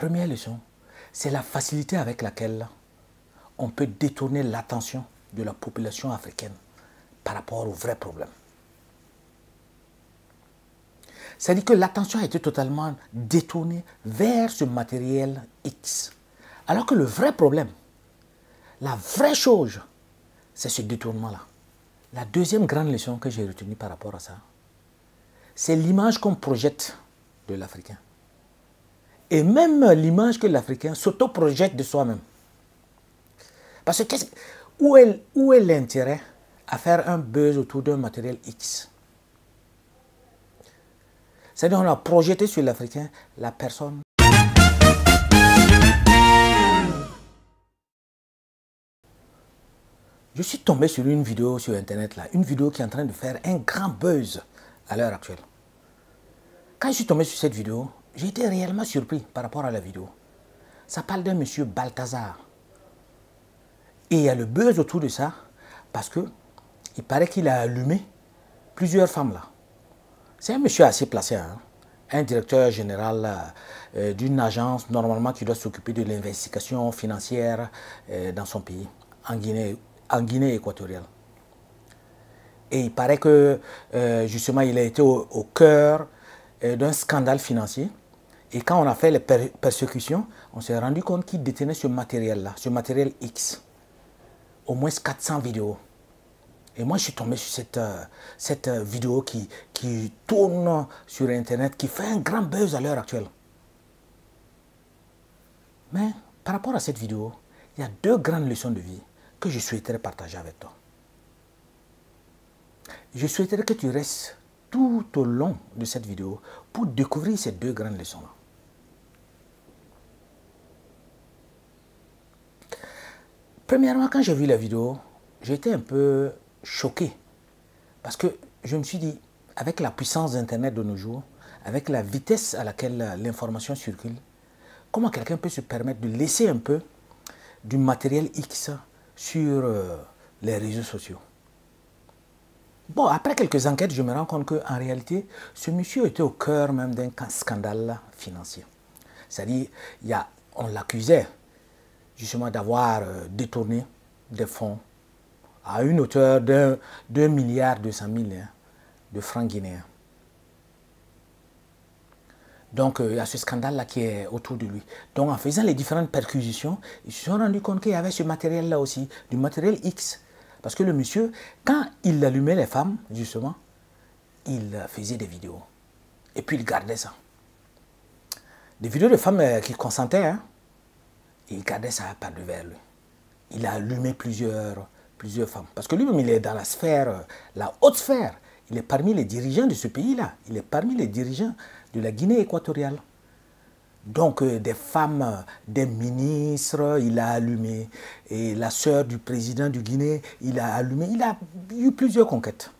première leçon, c'est la facilité avec laquelle on peut détourner l'attention de la population africaine par rapport aux vrais problèmes. C'est-à-dire que l'attention a été totalement détournée vers ce matériel X. Alors que le vrai problème, la vraie chose, c'est ce détournement-là. La deuxième grande leçon que j'ai retenue par rapport à ça, c'est l'image qu'on projette de l'Africain. Et même l'image que l'Africain s'auto-projette de soi-même. Parce que où est l'intérêt à faire un buzz autour d'un matériel X? C'est-à-dire qu'on a projeté sur l'Africain la personne. Je suis tombé sur une vidéo sur Internet, là, une vidéo qui est en train de faire un grand buzz à l'heure actuelle. Quand je suis tombé sur cette vidéo, j'ai été réellement surpris par rapport à la vidéo. Ça parle d'un monsieur Balthazar. Et il y a le buzz autour de ça parce qu'il paraît qu'il a allumé plusieurs femmes là. C'est un monsieur assez placé, hein? Un directeur général d'une agence normalement qui doit s'occuper de l'investigation financière dans son pays, en Guinée équatoriale. Et il paraît que justement il a été au cœur d'un scandale financier. Et quand on a fait les persécutions, on s'est rendu compte qu'il détenait ce matériel-là, ce matériel X. Au moins 400 vidéos. Et moi, je suis tombé sur cette vidéo qui tourne sur Internet, qui fait un grand buzz à l'heure actuelle. Mais par rapport à cette vidéo, il y a deux grandes leçons de vie que je souhaiterais partager avec toi. Je souhaiterais que tu restes tout au long de cette vidéo pour découvrir ces deux grandes leçons-là. Premièrement, quand j'ai vu la vidéo, j'ai été un peu choqué. Parce que je me suis dit, avec la puissance d'Internet de nos jours, avec la vitesse à laquelle l'information circule, comment quelqu'un peut se permettre de laisser un peu du matériel X sur les réseaux sociaux? Bon, après quelques enquêtes, je me rends compte qu'en réalité, ce monsieur était au cœur même d'un scandale financier. C'est-à-dire, on l'accusait justement d'avoir détourné des fonds à une hauteur de 2,2 milliards de francs guinéens. Donc, il y a ce scandale-là qui est autour de lui. Donc, en faisant les différentes perquisitions, ils se sont rendus compte qu'il y avait ce matériel-là aussi, du matériel X. Parce que le monsieur, quand il allumait les femmes, justement, il faisait des vidéos. Et puis, il gardait ça. Des vidéos de femmes qui consentaient, hein, et il gardait ça par devers lui. Il a allumé plusieurs femmes. Parce que lui-même, il est dans la sphère, la haute sphère. Il est parmi les dirigeants de ce pays-là. Il est parmi les dirigeants de la Guinée équatoriale. Donc, des femmes, des ministres, il a allumé. Et la sœur du président du Guinée, il a allumé. Il a eu plusieurs conquêtes.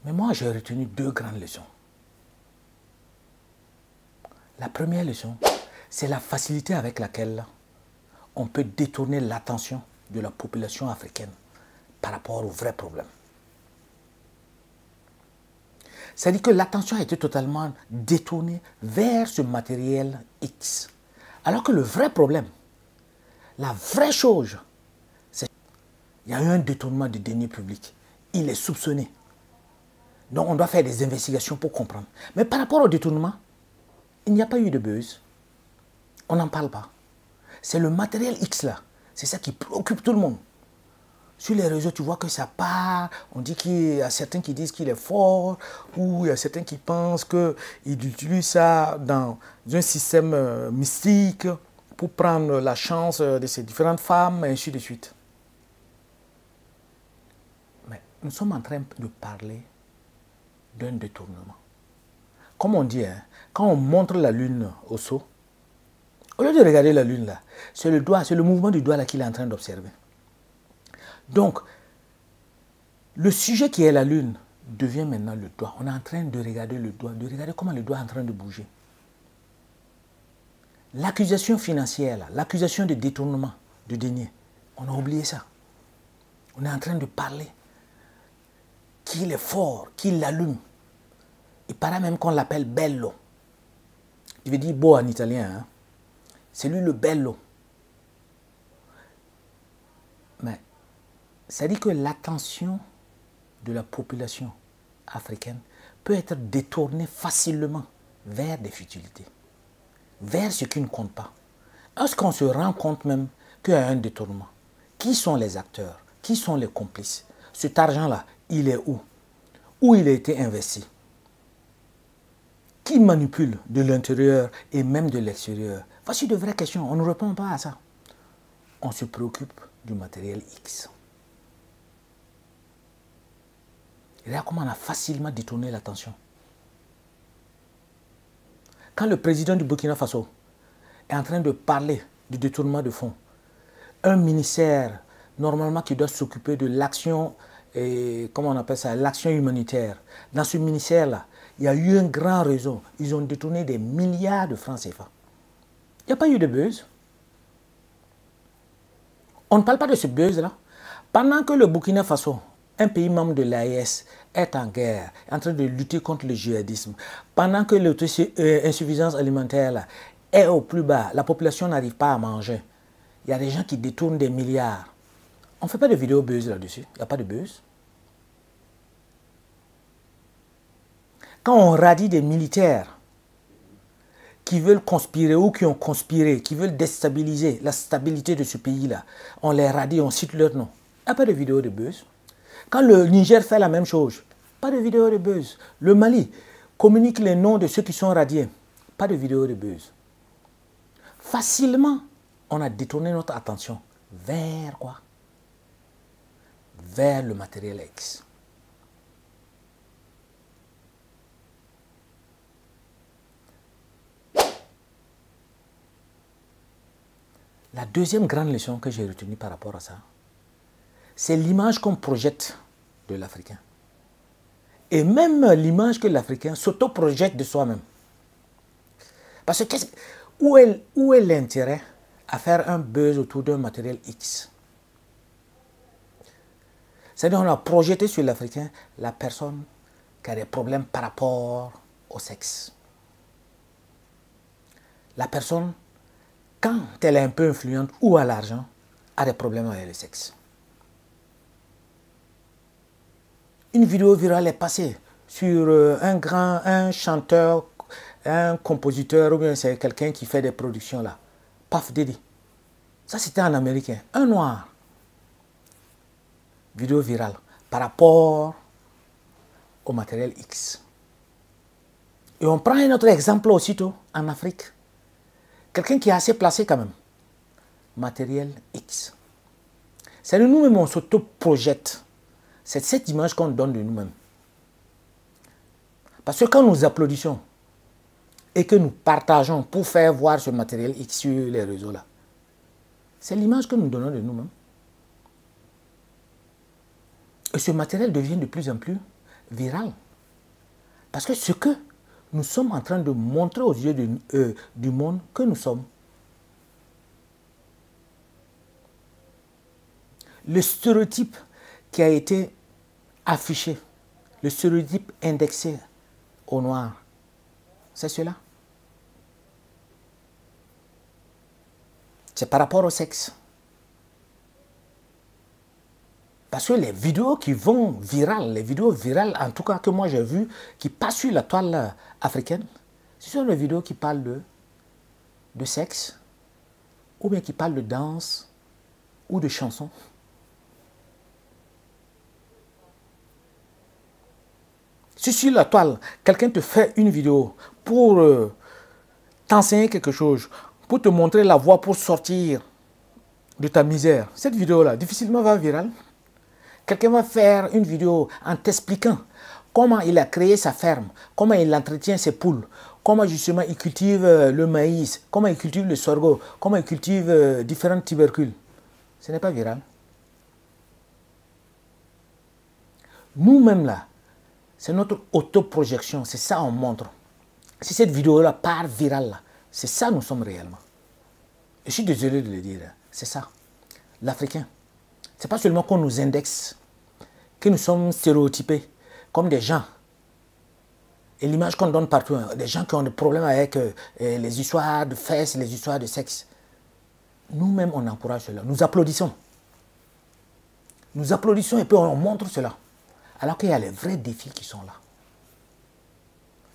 Mais moi, j'ai retenu deux grandes leçons. La première leçon, c'est la facilité avec laquelle on peut détourner l'attention de la population africaine par rapport aux vrais problèmes. C'est-à-dire que l'attention a été totalement détournée vers ce matériel X. Alors que le vrai problème, la vraie chose, c'est qu'il y a eu un détournement de deniers publics. Il est soupçonné. Donc on doit faire des investigations pour comprendre. Mais par rapport au détournement, il n'y a pas eu de buzz. On n'en parle pas. C'est le matériel X là. C'est ça qui préoccupe tout le monde. Sur les réseaux, tu vois que ça part. On dit qu'il y a certains qui disent qu'il est fort, ou il y a certains qui pensent qu'il utilise ça dans un système mystique pour prendre la chance de ces différentes femmes, et ainsi de suite. Mais nous sommes en train de parler d'un détournement. Comme on dit, hein, quand on montre la lune au seau, au lieu de regarder la lune là, c'est le doigt, c'est le mouvement du doigt là qu'il est en train d'observer. Donc, le sujet qui est la lune devient maintenant le doigt. On est en train de regarder le doigt, de regarder comment le doigt est en train de bouger. L'accusation financière, l'accusation de détournement de deniers, on a oublié ça. On est en train de parler qu'il est fort, qu'il l'allume. Il paraît même qu'on l'appelle Bello. Je vais dire beau en italien, hein. C'est lui le bello. Mais ça dit que l'attention de la population africaine peut être détournée facilement vers des futilités, vers ce qui ne compte pas. Est-ce qu'on se rend compte même qu'il y a un détournement? Qui sont les acteurs? Qui sont les complices? Cet argent-là, il est où? Où il a été investi? Qui manipule de l'intérieur et même de l'extérieur? Voici de vraies questions. On ne répond pas à ça. On se préoccupe du matériel X. Regarde comment on a facilement détourné l'attention. Quand le président du Burkina Faso est en train de parler du détournement de fonds, un ministère normalement qui doit s'occuper de l'action, comment on appelle ça, l'action humanitaire. Dans ce ministère-là, il y a eu un grand réseau. Ils ont détourné des milliards de francs CFA. Il n'y a pas eu de buzz. On ne parle pas de ce buzz-là. Pendant que le Burkina Faso, un pays membre de l'AES, est en guerre, en train de lutter contre le djihadisme, pendant que l'insuffisance alimentaire là, est au plus bas, la population n'arrive pas à manger, il y a des gens qui détournent des milliards. On ne fait pas de vidéo buzz là-dessus. Il n'y a pas de buzz. Quand on radie des militaires qui veulent conspirer ou qui ont conspiré, qui veulent déstabiliser la stabilité de ce pays-là, on les radie, on cite leur nom. Il n'y a pas de vidéo de buzz. Quand le Niger fait la même chose, pas de vidéo de buzz. Le Mali communique les noms de ceux qui sont radiés, pas de vidéo de buzz. Facilement, on a détourné notre attention vers quoi? Vers le matériel X. La deuxième grande leçon que j'ai retenue par rapport à ça, c'est l'image qu'on projette de l'Africain. Et même l'image que l'Africain s'auto-projette de soi-même. Parce que où est l'intérêt à faire un buzz autour d'un matériel X? C'est-à-dire qu'on a projeté sur l'Africain la personne qui a des problèmes par rapport au sexe. La personne, quand elle est un peu influente ou à l'argent, a des problèmes avec le sexe. Une vidéo virale est passée sur un chanteur, un compositeur, ou bien c'est quelqu'un qui fait des productions là. Puff Daddy. Ça c'était en américain. Un noir. Vidéo virale par rapport au matériel X. Et on prend un autre exemple aussitôt en Afrique. Quelqu'un qui est assez placé quand même. Matériel X. C'est de nous-mêmes on s'auto-projette. C'est cette image qu'on donne de nous-mêmes. Parce que quand nous applaudissons et que nous partageons pour faire voir ce matériel X sur les réseaux là, c'est l'image que nous donnons de nous-mêmes. Et ce matériel devient de plus en plus viral. Parce que ce que nous sommes en train de montrer aux yeux du monde que nous sommes. Le stéréotype qui a été affiché, le stéréotype indexé au noir, c'est cela. C'est par rapport au sexe. Parce que les vidéos qui vont virales, les vidéos virales en tout cas que moi j'ai vues, qui passent sur la toile africaine, ce sont les vidéos qui parlent de sexe, ou bien qui parlent de danse, ou de chansons. Si sur la toile, quelqu'un te fait une vidéo pour t'enseigner quelque chose, pour te montrer la voie pour sortir de ta misère, cette vidéo-là, difficilement va virale. Quelqu'un va faire une vidéo en t'expliquant comment il a créé sa ferme, comment il entretient ses poules, comment justement il cultive le maïs, comment il cultive le sorgho, comment il cultive différents tubercules. Ce n'est pas viral. Nous-mêmes là, c'est notre autoprojection, c'est ça on montre. Si cette vidéo-là part virale, c'est ça nous sommes réellement. Je suis désolé de le dire, c'est ça. L'Africain, c'est pas seulement qu'on nous indexe, que nous sommes stéréotypés comme des gens Et l'image qu'on donne partout, hein, des gens qui ont des problèmes avec les histoires de fesses, les histoires de sexe. Nous-mêmes, on encourage cela. Nous applaudissons. Nous applaudissons et puis on montre cela. Alors qu'il y a les vrais défis qui sont là.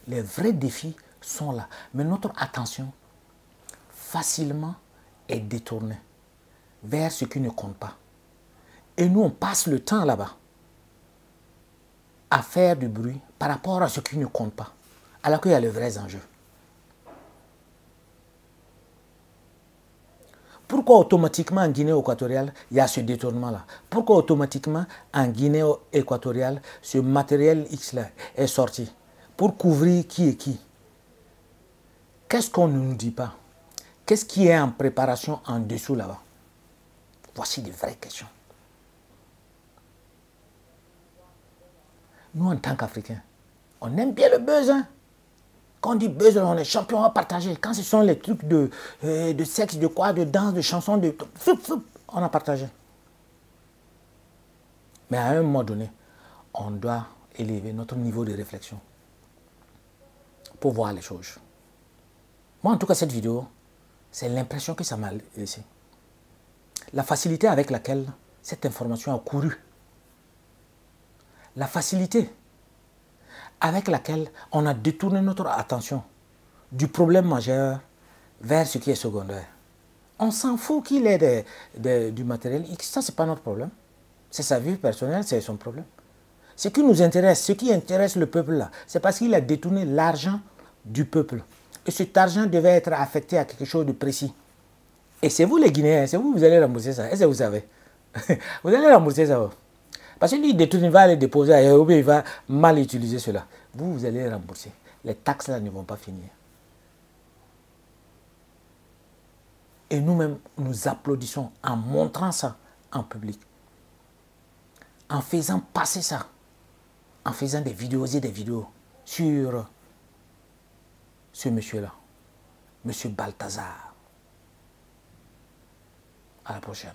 Les vrais défis sont là. Mais notre attention, facilement, est détournée vers ce qui ne compte pas. Et nous, on passe le temps là-bas à faire du bruit par rapport à ce qui ne compte pas. Alors qu'il y a les vrais enjeux. Pourquoi automatiquement en Guinée équatoriale, il y a ce détournement-là? Pourquoi automatiquement en Guinée équatoriale, ce matériel X-là est sorti? Pour couvrir qui est qui? Qu'est-ce qu'on ne nous dit pas? Qu'est-ce qui est en préparation en dessous là-bas? Voici des vraies questions. Nous, en tant qu'Africains, on aime bien le buzz, hein? Quand on dit buzz, on est champion à partager. Quand ce sont les trucs de sexe, de quoi, de danse, de chansons, on a partagé. Mais à un moment donné, on doit élever notre niveau de réflexion pour voir les choses. Moi, en tout cas, cette vidéo, c'est l'impression que ça m'a laissé. La facilité avec laquelle cette information a couru. La facilité avec laquelle on a détourné notre attention du problème majeur vers ce qui est secondaire. On s'en fout qu'il ait du matériel X, ça c'est pas notre problème. C'est sa vie personnelle, c'est son problème. Ce qui nous intéresse, ce qui intéresse le peuple là, c'est parce qu'il a détourné l'argent du peuple. Et cet argent devait être affecté à quelque chose de précis. Et c'est vous les Guinéens, c'est vous, vous allez rembourser ça. Est-ce que vous savez? Vous allez rembourser ça. Parce que lui, il détourne, il va aller déposer ailleurs, ou bien il va mal utiliser cela. Vous, vous allez rembourser. Les taxes là ne vont pas finir. Et nous-mêmes, nous applaudissons en montrant ça en public. En faisant passer ça. En faisant des vidéos et des vidéos sur ce monsieur-là. Monsieur Balthazar. À la prochaine.